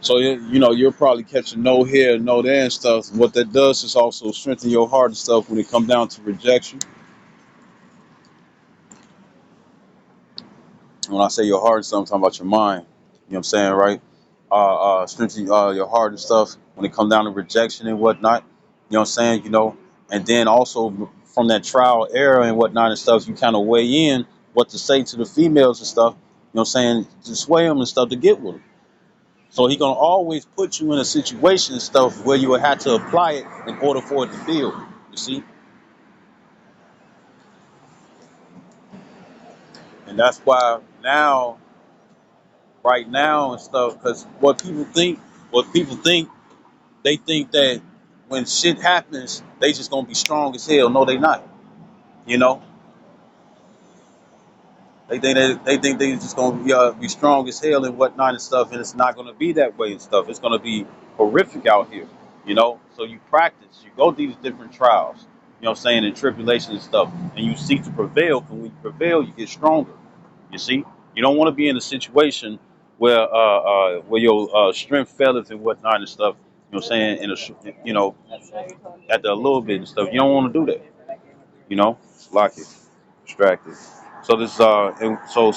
So you're probably catching no here, no there and stuff. What that does is also strengthen your heart and stuff when it come down to rejection. When I say your heart and stuff, I'm talking about your mind. You know what I'm saying, right? Strengthen your heart and stuff when it come down to rejection and whatnot. You know what I'm saying? And then also from that trial error and whatnot and stuff, you kind of weigh in what to say to the females and stuff. You know what I'm saying? To sway them and stuff to get with them. So he gonna always put you in a situation and stuff where you will have to apply it in order for it to feel. You see, and that's why now, right now and stuff, because what people think, they think that when shit happens, they just gonna be strong as hell. No, they not. You know, they think they just gonna be strong as hell and whatnot and stuff, and it's not gonna be that way and stuff. It's gonna be horrific out here. So you practice, you go through these different trials. You know what I'm saying, and tribulations and stuff, and you seek to prevail. And when you prevail, you get stronger. You see, you don't want to be in a situation where your strength fails and whatnot and stuff. You know what I'm saying, you know, after a little bit and stuff. You don't want to do that. Lock it, distracted. So this and so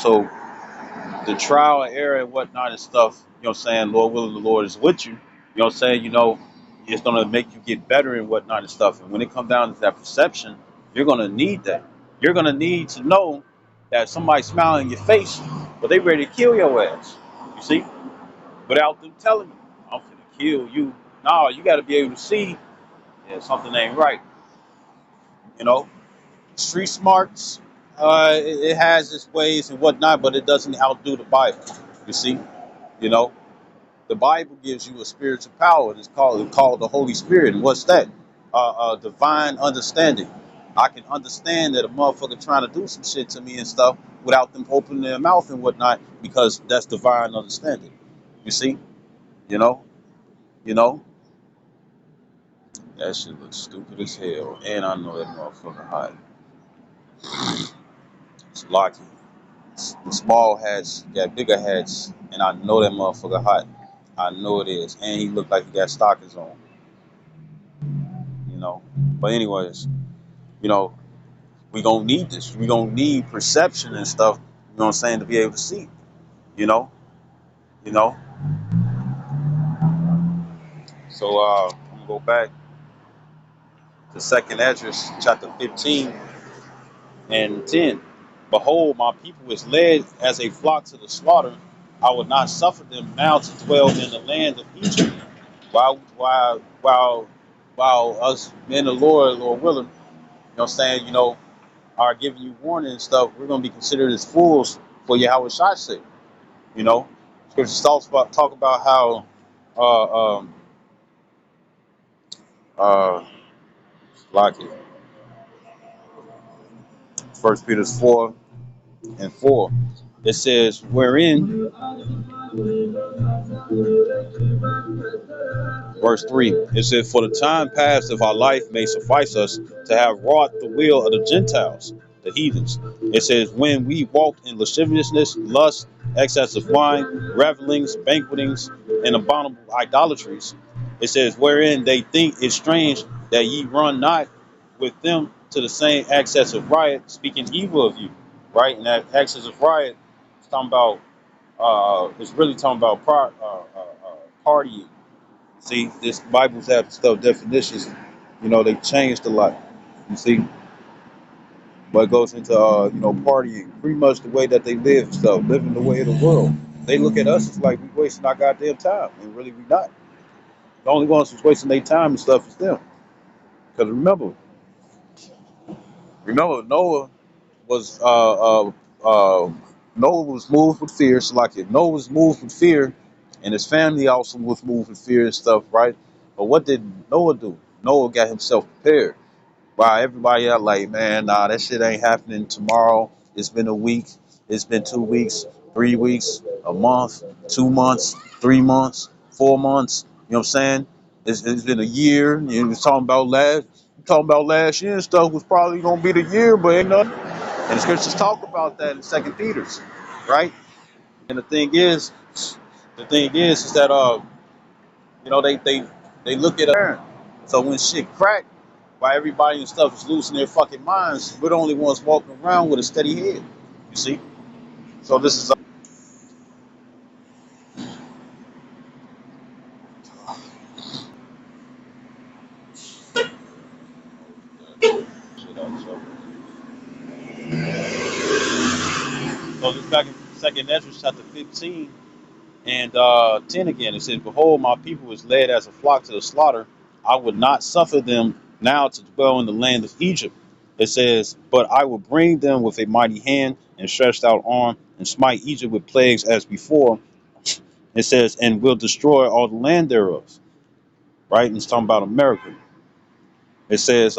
the trial and error and whatnot and stuff, you know what I'm saying, Lord willing, the Lord is with you. You know what I'm saying, it's gonna make you get better and whatnot and stuff. And when it comes down to that perception, you're gonna need that. You're gonna need to know that somebody's smiling in your face, but they ready to kill your ass. You see? Without them telling you, I'm gonna kill you. No, you gotta be able to see, yeah, something ain't right. You know? Street smarts, it has its ways and whatnot, but it doesn't outdo the Bible. You see? You know, the Bible gives you a spiritual power. It's called the Holy Spirit. And what's that? Divine understanding. I can understand that a motherfucker trying to do some shit to me and stuff without them opening their mouth and whatnot, because that's divine understanding. You see? You know? You know? That shit looks stupid as hell. And I know that motherfucker hot. It's Locky. The small hats got bigger hats, and I know that motherfucker hot. I know it is. And he looked like he got stockings on. But anyways, you know, we gonna need this. We gonna need perception and stuff. You know what I'm saying, to be able to see. You know, you know. So I'm gonna go back to second address, chapter 15 and 10. Behold, my people is led as a flock to the slaughter. I will not suffer them now to dwell in the land of Egypt. While us men of the Lord willing, you know what I'm saying, are giving you warning and stuff, we're gonna be considered as fools for Yahweh Shai sake. You know, Scripture talk about how uh um uh like it. First Peter 4:4. It says, wherein, verse 3, it says, for the time past of our life may suffice us to have wrought the will of the Gentiles, the heathens. It says, when we walked in lasciviousness, lust, excess of wine, revelings, banquetings, and abominable idolatries. It says, wherein they think it strange that ye run not with them to the same excess of riot, speaking evil of you. Right? And that excess of riot is talking about, it's really talking about partying. See, this Bible's have stuff definitions. They changed a lot. You see, but it goes into partying, pretty much the way that they live and stuff, living the way of the world. They look at us as like we wasting our goddamn time, and really we not. The only ones who's wasting their time and stuff is them. Because remember, was uh, uh, uh, Noah was moved with fear. So like if Noah was moved with fear, and his family also was moved with fear and stuff, right? But what did Noah do? Noah got himself prepared. Wow, everybody out like, man, nah, that shit ain't happening tomorrow. It's been a week. It's been 2 weeks, 3 weeks, a month, 2 months, 3 months, 4 months. You know what I'm saying? It's been a year. You was talking about last year and stuff was probably gonna be the year, but ain't nothing. And the scriptures talk about that in Second Peter's, right? And the thing is that You know, they look at us. So when shit crack, while everybody and stuff is losing their fucking minds, we're the only ones walking around with a steady head. You see? So this is shit up. So this back in Second Ezra chapter 15 and 10 again. It says, "Behold, my people is led as a flock to the slaughter. I would not suffer them now to dwell in the land of Egypt." It says, "But I will bring them with a mighty hand and stretched out arm and smite Egypt with plagues as before." It says, "And will destroy all the land thereof." Right? And it's talking about America. It says,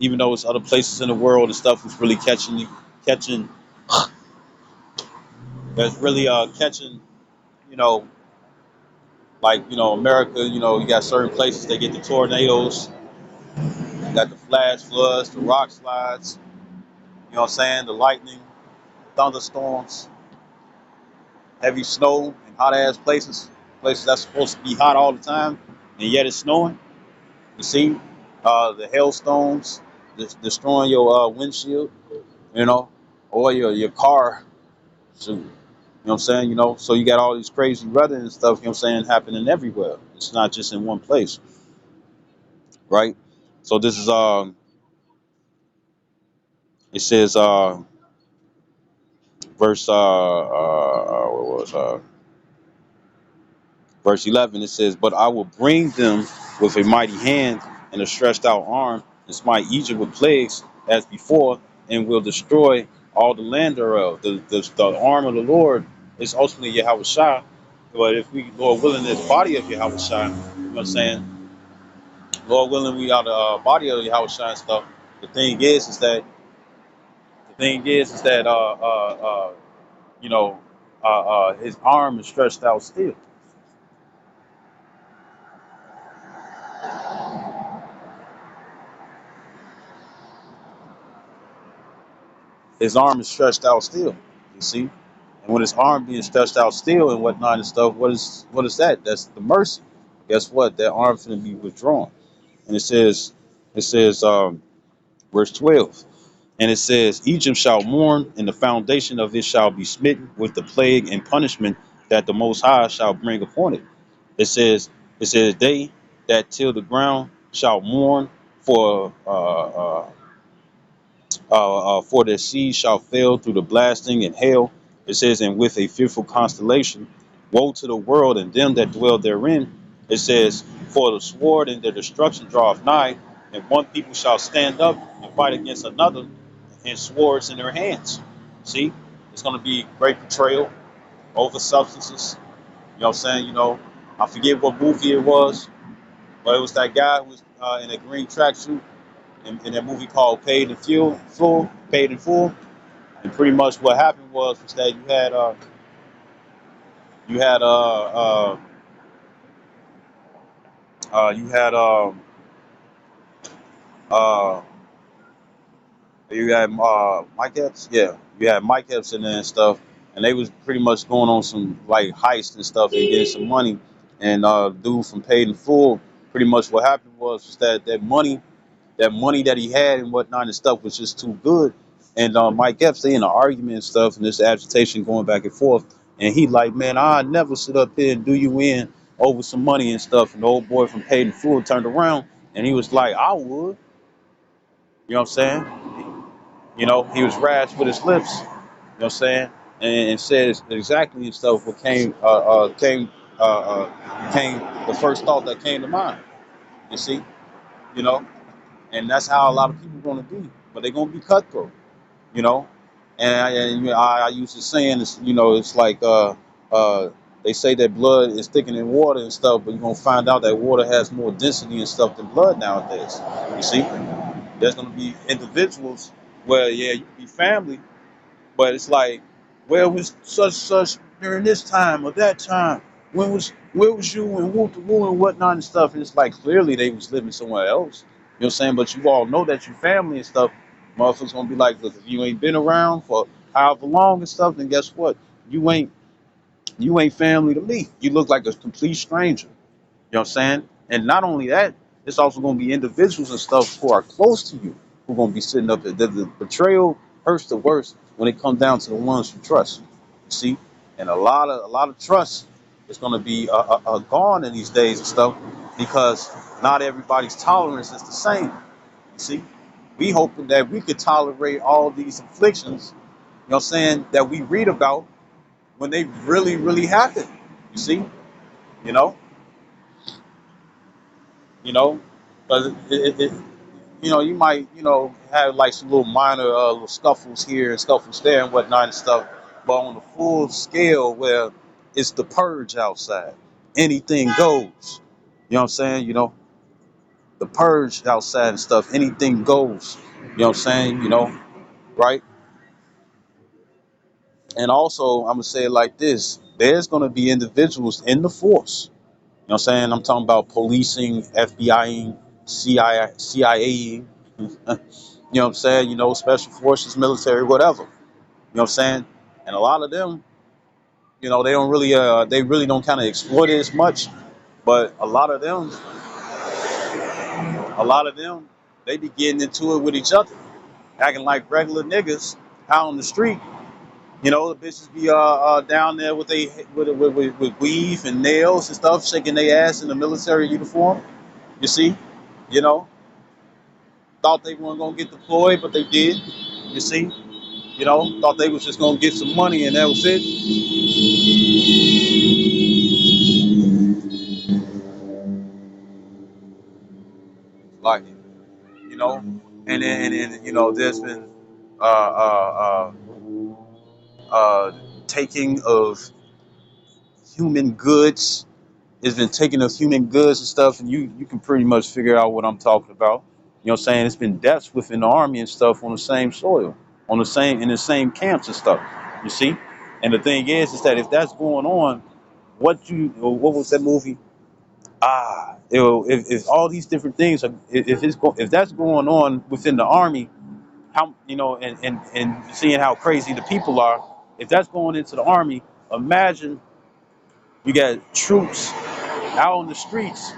even though it's other places in the world and stuff is really catching, that's really catching, you know, like, America, you got certain places they get the tornadoes, you got the flash floods, the rock slides, you know what I'm saying, the lightning, thunderstorms, heavy snow in hot ass places that's supposed to be hot all the time, and yet it's snowing. You see, the hailstones destroying your windshield, you know, or your car. Shoot. You know what I'm saying? So you got all these crazy weather and stuff, you know what I'm saying, happening everywhere. It's not just in one place, right? So this is it says verse what was verse 11. It says, "But I will bring them with a mighty hand and a stretched out arm, and smite Egypt with plagues as before, and will destroy all the land thereof." The arm of the Lord is ultimately Yahweh Shai. But if we, Lord willing, this body of Yahweh Shai, you know what I'm saying? Lord willing, we are the body of Yahweh Shai and stuff. The thing is that you know, his arm is stretched out still. His arm is stretched out still. You see, and when his arm being stretched out still and whatnot and stuff, what is that? That's the mercy. Guess what? That arm's going to be withdrawn. And it says, verse 12, and it says, "Egypt shall mourn, and the foundation of it shall be smitten with the plague and punishment that the Most High shall bring upon it." It says, "They that till the ground shall mourn for their seed shall fail through the blasting and hail." It says, "And with a fearful constellation, woe to the world and them that dwell therein." It says, "For the sword and their destruction draweth nigh, and one people shall stand up and fight against another, and swords in their hands." See, it's going to be great betrayal over substances. You know what I'm saying? I forget what movie it was, but it was that guy who was in a green tracksuit in that movie called Paid in Full. And pretty much what happened was that you had you had uh you had Mike Epps, yeah, you had Mike Epps in there and stuff, and they was pretty much going on some like heist and stuff and getting some money. And dude from Paid in Full, pretty much what happened was that that money that he had and whatnot and stuff was just too good. And Mike Epps, they in an argument and stuff, and this agitation going back and forth. And he like, "Man, I never sit up here and do you in over some money and stuff." And the old boy from Paid in Full turned around and he was like, "I would." You know what I'm saying? He was rash with his lips. You know what I'm saying? And said exactly and stuff what came the first thought that came to mind. You see, you know, and that's how a lot of people going to be, but they're going to be cutthroat. you know. And I use the saying, it's like they say that blood is thicker than water and stuff, but you're gonna find out that water has more density and stuff than blood nowadays. You see, there's gonna be individuals where yeah, you can be family, but it's like, where was such during this time or that time? Where was you and whoop the woo and whatnot and stuff? And it's like clearly they was living somewhere else. You know what I'm saying? But you all know that you family and stuff. Motherfuckers gonna be like, look, if you ain't been around for however long and stuff, then guess what? You ain't family to me. You look like a complete stranger. You know what I'm saying? And not only that, it's also going to be individuals and stuff who are close to you who are going to be sitting up there. The betrayal hurts the worst when it comes down to the ones you trust. You see, and a lot of trust is going to be gone in these days and stuff because not everybody's tolerance is the same. You see, we hoping that we could tolerate all these afflictions. You know what I'm saying, that we read about when they really, really happen. You see, you know, you know, but you might, have like some little minor little scuffles here and scuffles there and whatnot and stuff, but on the full scale where it's the purge outside, anything goes. You know what I'm saying? The purge outside and stuff, anything goes. You know what I'm saying? Right? And also, I'm gonna say it like this: there's gonna be individuals in the force. You know what I'm saying? I'm talking about policing, FBIing, CIA, you know what I'm saying? Special forces, military, whatever. You know what I'm saying? And a lot of them, they really don't kind of exploit it as much. But a lot of them, they be getting into it with each other, acting like regular niggas out on the street. The bitches be down there with with weave and nails and stuff, shaking their ass in the military uniform. You see, you know, thought they weren't gonna get deployed, but they did. You see, thought they was just gonna get some money and that was it. Like, and then there's been uh, uh, taking of human goods. It's been taking of human goods and stuff, and you can pretty much figure out what I'm talking about. You know what I'm saying? It's been deaths within the army and stuff on the same soil, in the same camps and stuff. You see? And the thing is that if that's going on, what was that movie? If all these different things are, if that's going on within the army, how and seeing how crazy the people are, if that's going into the army, imagine you got troops out on the streets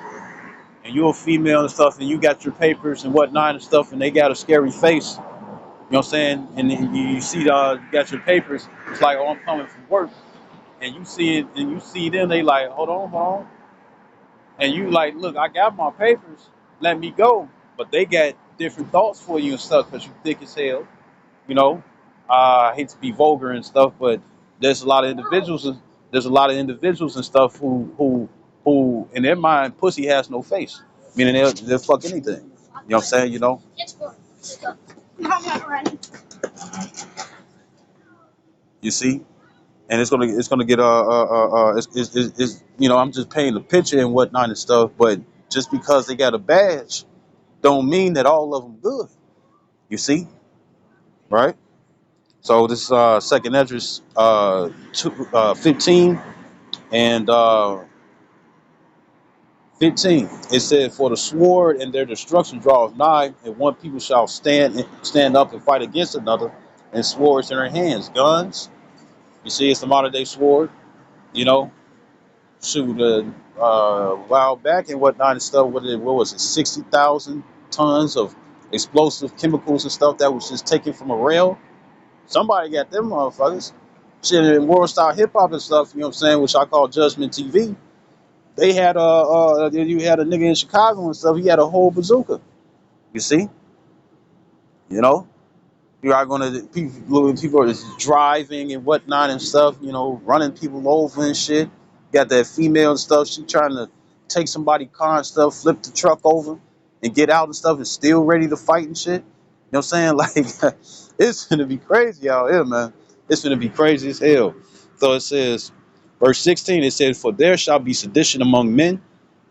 and you're a female and stuff and you got your papers and whatnot and stuff and they got a scary face. You know what I'm saying? And then you see you got your papers. It's like, oh, I'm coming from work, and you see it and you see them. They like, hold on, and you like, look, I got my papers. Let me go. But they got different thoughts for you and stuff because you thick as hell. You know, I hate to be vulgar and stuff, but there's a lot of individuals. There's a lot of individuals and stuff who in their mind, pussy has no face, meaning they'll fuck anything. You know what I'm saying? You see, and it's gonna get I'm just painting the picture and whatnot and stuff, but just because they got a badge, don't mean that all of them good. You see, right? So this is second Esdras 15 and 15. It said, "For the sword and their destruction draweth nigh, and one people shall stand up and fight against another, and swords in their hands, guns." You see, it's the modern day sword. You know, shoot, a while back and whatnot and stuff. What was it? 60,000 tons of explosive chemicals and stuff that was just taken from a rail. Somebody got them motherfuckers. Shit, in world style hip hop and stuff, you know what I'm saying, which I call Judgment TV. They had you had a nigga in Chicago and stuff. He had a whole bazooka. You see, you know, you are gonna people are just driving and whatnot and stuff. Running people over and shit. Got that female and stuff. She trying to take somebody's car and stuff, flip the truck over, and get out and stuff, and still ready to fight and shit. You know what I'm saying? Like, it's gonna be crazy out here, man. It's gonna be crazy as hell. So it says, verse 16. It says, "For there shall be sedition among men,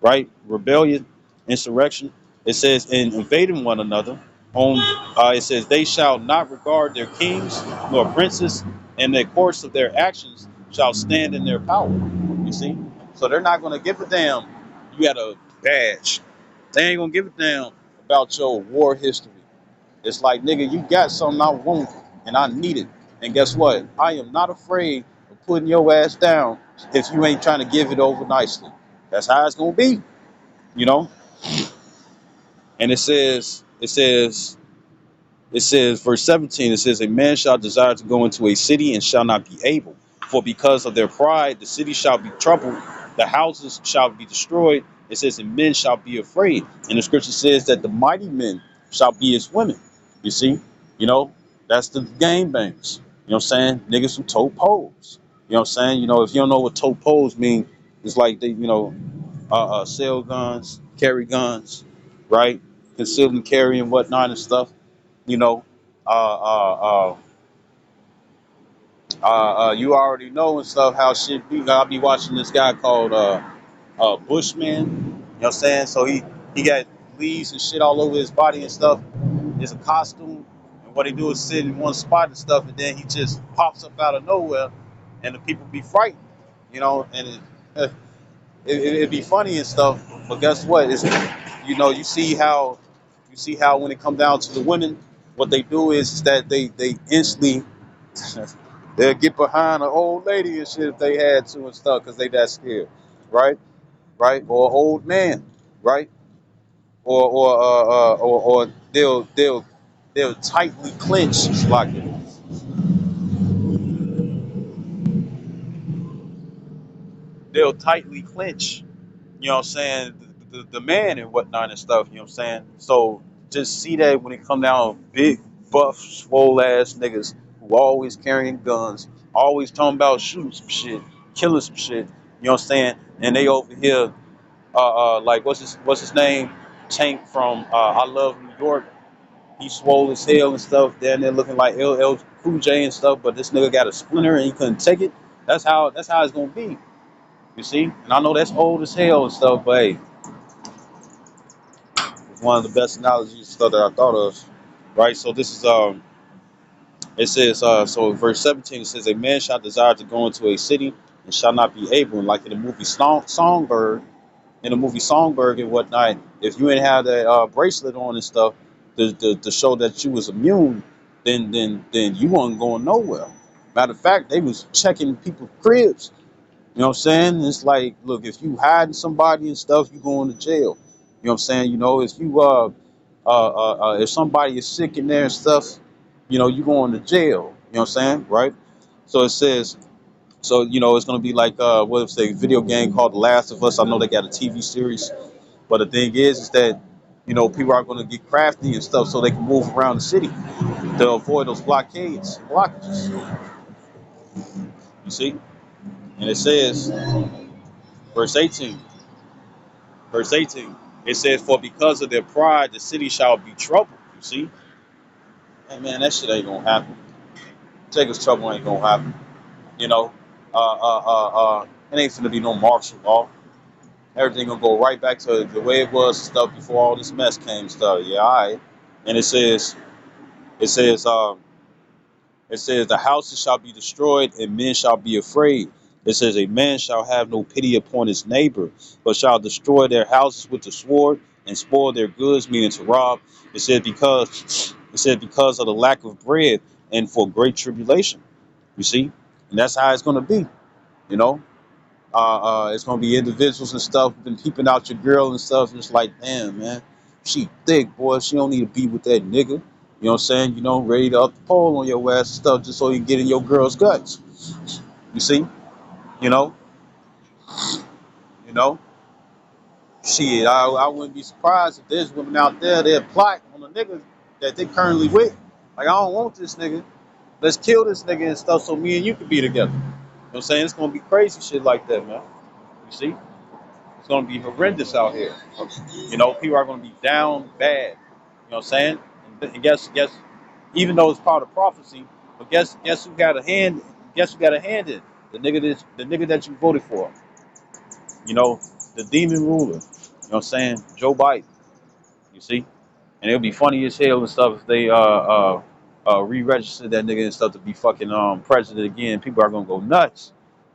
right? Rebellion, insurrection." It says, "in invading one another." It says, "They shall not regard their kings nor princes, and the course of their actions shall stand in their power." You see, so they're not gonna give a damn. You got a badge. They ain't gonna give a damn about your war history. It's like, nigga, you got something I want and I need it. And guess what? I am not afraid of putting your ass down if you ain't trying to give it over nicely. That's how it's gonna be, you know. And it says, verse 17, it says, a man shall desire to go into a city and shall not be able. For because of their pride, the city shall be troubled, the houses shall be destroyed. It says, and men shall be afraid. And the scripture says that the mighty men shall be as women. You see, you know, that's the game bangs. You know what I'm saying? Niggas who tote poles. You know what I'm saying? You know, if you don't know what tote poles mean, it's like they, sell guns, carry guns, right? Conceal and carry and whatnot and stuff. You know, uh, uh, you already know and stuff how shit be. I'll be watching this guy called Bushman. You know what I'm saying? So he got leaves and shit all over his body and stuff. It's a costume, and what he do is sit in one spot and stuff, and then he just pops up out of nowhere, and the people be frightened. You know, and it'd be funny and stuff. But guess what? You see how when it come down to the women, what they do is that they instantly they'll get behind an old lady and shit if they had to and stuff because they that scared, right? Right? Or an old man, right? Or they'll tightly clench, like they'll tightly clench. You know what I'm saying? The man and whatnot and stuff. You know what I'm saying? So just see that when it come down, big buff, swole ass niggas who always carrying guns, always talking about shooting some shit, killing some shit. You know what I'm saying? And they over here like what's his name? Tank from I Love New York. He swole as hell and stuff. Down there looking like LL Cool J and stuff. But this nigga got a splinter and he couldn't take it. That's how it's gonna be. You see? And I know that's old as hell and stuff, but hey, it's one of the best analogies and stuff that I thought of. Right? So this is it says so in verse 17 it says a man shall desire to go into a city and shall not be able. And like in the movie Songbird, and whatnot, if you ain't have that bracelet on and stuff to show that you was immune, then you wasn't going nowhere. Matter of fact, they was checking people's cribs. You know what I'm saying? It's like, look, if you hiding somebody and stuff, you going to jail. You know what I'm saying? You know, if you if somebody is sick in there and stuff, you going to jail. You know what I'm saying? Right? So it says, so it's gonna be like what if a video game called The Last of Us. I know they got a TV series, but the thing is that people are gonna get crafty and stuff so they can move around the city to avoid those blockages. You see? And it says, verse 18, verse 18, it says, for because of their pride, the city shall be troubled. You see? Hey man, that shit ain't gonna happen. Jacob's trouble ain't gonna happen. You know, it ain't gonna be no martial law. Everything gonna go right back to the way it was and stuff before all this mess came and stuff. Yeah, all right. And it says, the houses shall be destroyed and men shall be afraid. It says a man shall have no pity upon his neighbor, but shall destroy their houses with the sword and spoil their goods, meaning to rob. It said because of the lack of bread and for great tribulation. You see, and that's how it's gonna be. You know, it's gonna be individuals and stuff been peeping out your girl and stuff, and it's like, damn, man, she thick, boy. She don't need to be with that nigga. You know what I'm saying? Ready to up the pole on your ass and stuff just so you can get in your girl's guts. You see? You know? You know? Shit, I wouldn't be surprised if there's women out there that plot on a nigga that they currently with. Like, I don't want this nigga. Let's kill this nigga and stuff so me and you can be together. You know what I'm saying? It's gonna be crazy shit like that, man. You see? It's gonna be horrendous out here. People are gonna be down bad. You know what I'm saying? And guess, even though it's part of prophecy, but guess who got a hand? Guess who got a hand in the nigga that you voted for? You know, the demon ruler. You know what I'm saying? Joe Biden. You see? And it'll be funny as hell and stuff if they re-register that nigga and stuff to be fucking president again. People are gonna go nuts.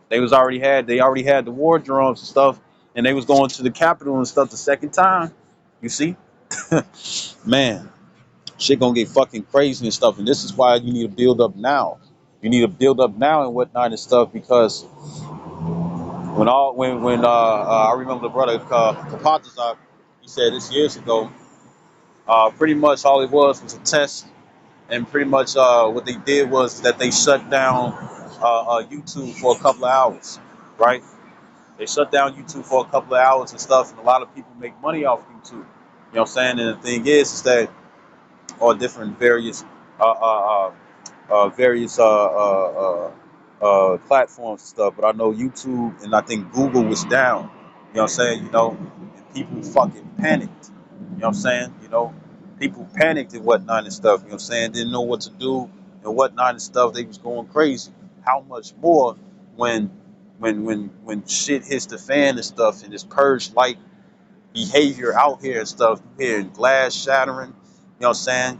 They already had the war drums and stuff, and they was going to the Capitol and stuff the second time. You see, man, shit gonna get fucking crazy and stuff. And this is why you need to build up now. You need to build up now and whatnot and stuff because When I remember the brother Pt.2, he said this years ago. Pretty much all it was a test, and pretty much what they did was that they shut down YouTube for a couple of hours, right? They shut down YouTube for a couple of hours and stuff, and a lot of people make money off YouTube. You know what I'm saying? And the thing is that all different uh, uh, various platforms and stuff. But I know YouTube and I think Google was down. You know what I'm saying? And people fucking panicked. You know what I'm saying? People panicked and whatnot and stuff. You know what I'm saying? Didn't know what to do and whatnot and stuff. They was going crazy. How much more when when shit hits the fan and stuff and it's purge like behavior out here and stuff. You hearing glass shattering, you know what I'm saying?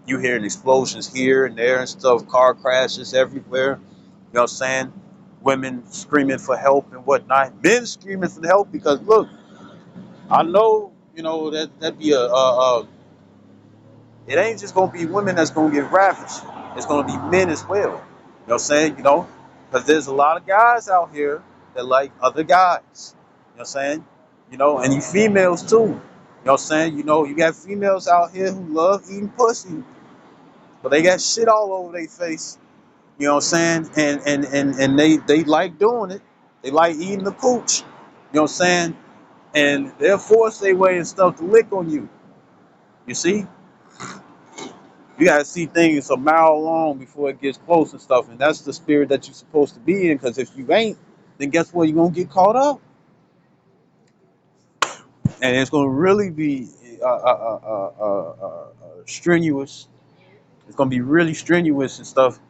You hearing explosions here and there and stuff, car crashes everywhere, you know what I'm saying? Women screaming for help and whatnot, men screaming for help because look, I know, that be it ain't just gonna be women that's gonna get ravaged. It's gonna be men as well. You know what I'm saying? Because there's a lot of guys out here that like other guys. You know what I'm saying? And you females too. You know what I'm saying? You got females out here who love eating pussy, but they got shit all over their face. You know what I'm saying? And they like doing it. They like eating the cooch. You know what I'm saying? And they'll force their way and stuff to lick on you. You see? You gotta see things a mile long before it gets close and stuff, and that's the spirit that you're supposed to be in. Because if you ain't, then guess what? You're gonna get caught up, and it's gonna really be strenuous. It's gonna be really strenuous and stuff.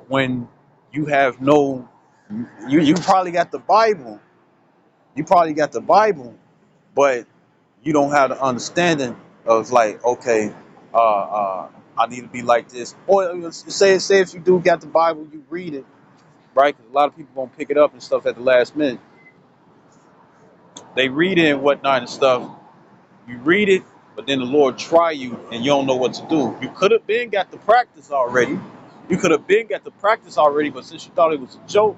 When you have no, you probably got the Bible. You probably got the Bible, but you don't have the understanding of like, okay, I need to be like this. Or say if you do got the Bible, you read it, right? Because a lot of people gonna pick it up and stuff at the last minute. They read it and whatnot and stuff. You read it, but then the Lord try you and you don't know what to do. You could have been got the practice already. You could have been got the practice already, but since you thought it was a joke,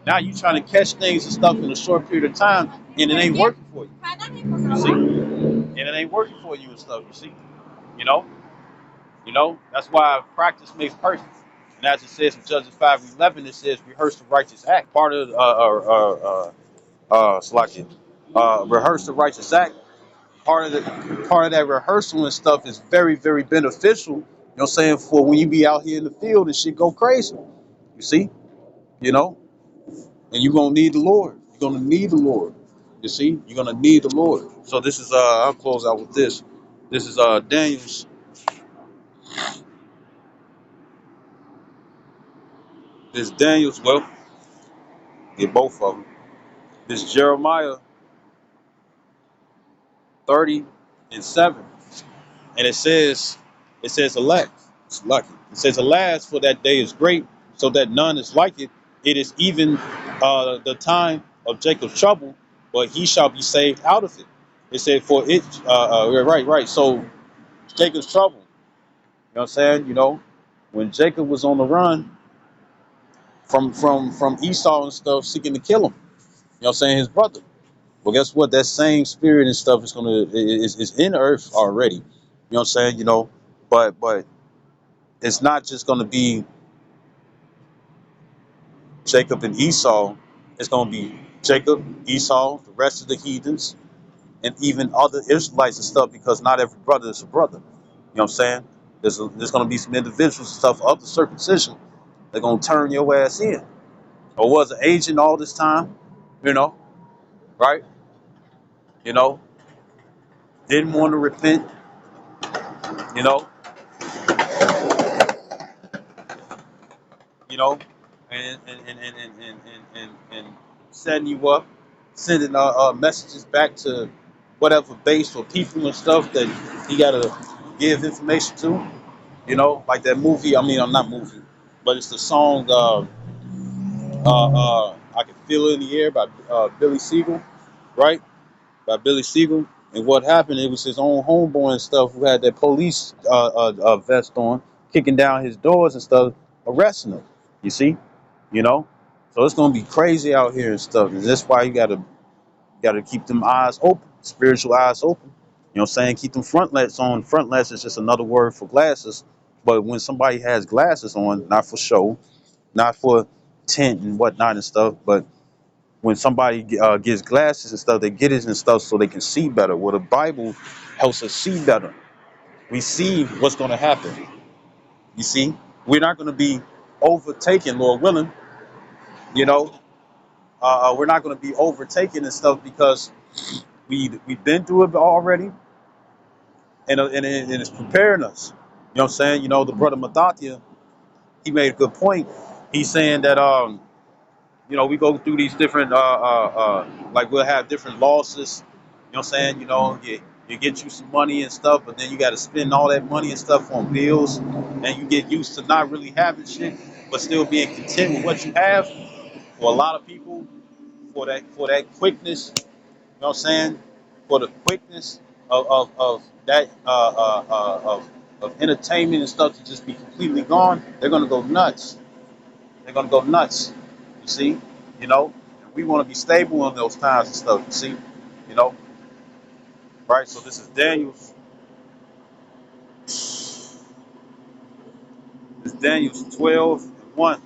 now you trying to catch things and stuff in a short period of time, and it ain't working for you. You see, and it ain't working for you and stuff. You see, you know, that's why practice makes perfect. And as it says in Judges 5:11, it says rehearse the righteous act. Part of Slakia, rehearse the righteous act. Part of that rehearsal and stuff is very, very beneficial. You know what I'm saying? For when you be out here in the field and shit go crazy. You see? You know? And you're gonna need the Lord. You're gonna need the Lord. You see? You're gonna need the Lord. So this is I'll close out with this. This is Daniel's. This Daniel's, well, get both of them. This Jeremiah 30:7. And it says elect. It's lucky. It says, alas, for that day is great, so that none is like it. It is even the time of Jacob's trouble, but he shall be saved out of it. It said, for it, right. So Jacob's trouble. You know what I'm saying? When Jacob was on the run from Esau and stuff, seeking to kill him. You know what I'm saying? His brother. Well, guess what? That same spirit and stuff is in earth already. You know what I'm saying? But it's not just gonna be Jacob and Esau. It's gonna be Jacob, Esau, the rest of the heathens, and even other Israelites and stuff. Because not every brother is a brother. You know what I'm saying? There's gonna be some individuals and stuff of the circumcision. They're gonna turn your ass in. Or was an agent all this time. You know, right? You know, didn't want to repent. You know, you know, and setting you up, sending messages back to whatever base or people and stuff that he gotta give information to. Like that movie. I mean, I'm not movie, but it's the song "I Can Feel It in the Air" by Billy Siegel, right? By Billy Siegel. And what happened? It was his own homeboy and stuff who had that police vest on, kicking down his doors and stuff, arresting him. You see, you know. So it's gonna be crazy out here and stuff. And that's why you gotta keep them eyes open, spiritual eyes open. You know what I'm saying? Keep them frontlets on. Frontlets is just another word for glasses. But when somebody has glasses on, not for show, not for tint and whatnot and stuff, but when somebody gets glasses and stuff, they get it and stuff so they can see better. Well, the Bible helps us see better. We see what's going to happen. You see, we're not going to be overtaken, Lord willing. You know, we're not going to be overtaken and stuff because we've been through it already, and it's preparing us. You know what I'm saying? You know, the brother Madathia, he made a good point. He's saying that you know, we go through these different like we'll have different losses. You know what I'm saying? You know, you get you some money and stuff, but then you got to spend all that money and stuff on bills, and you get used to not really having shit, but still being content with what you have. For a lot of people, for that quickness, you know what I'm saying? For the quickness of that of entertainment and stuff to just be completely gone, they're gonna go nuts. They're gonna go nuts. You see, you know, and we want to be stable in those times and stuff. You see, you know, right? So this is Daniel's. This is Daniel's 12:1.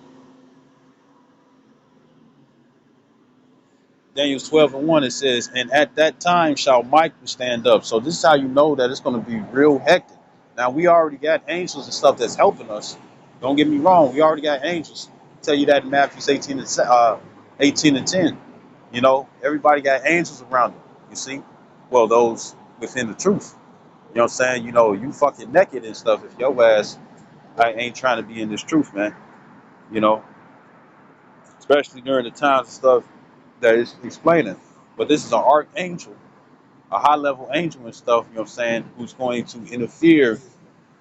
Daniel's 12:1. It says, "And at that time shall Michael stand up." So this is how you know that it's going to be real hectic. Now we already got angels and stuff that's helping us. Don't get me wrong. We already got angels. I'll tell you that in Matthew 18:10. You know, everybody got angels around them. You see, well, those within the truth. You know what I'm saying? You know, you fucking naked and stuff if your ass ain't trying to be in this truth, man. You know, especially during the times and stuff that it's explaining. But this is an archangel, a high level angel and stuff, you know what I'm saying, who's going to interfere, you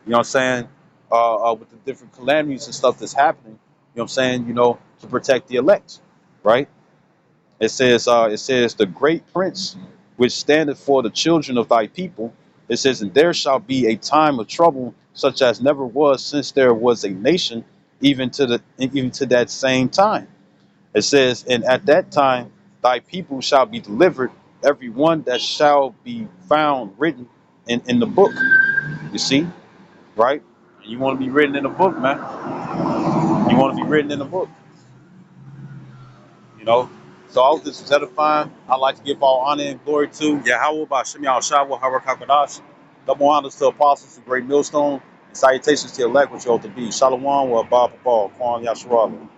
know what I'm saying, with the different calamities and stuff that's happening, you know what I'm saying, you know, to protect the elect, right? It says the great prince which standeth for the children of thy people. It says, and there shall be a time of trouble such as never was since there was a nation, even to that same time. It says, and at that time thy people shall be delivered, every one that shall be found written in the book. You see, right? You want to be written in the book, man. You want to be written in the book. You know. So all this is edifying. I like to give all honor and glory to Yahweh by Shem Yahshua Harakakadash. Double honors to apostles, to great millstone, and salutations to elect which you ought to be. Shalom wa Abba Papa, Kwan Yashua.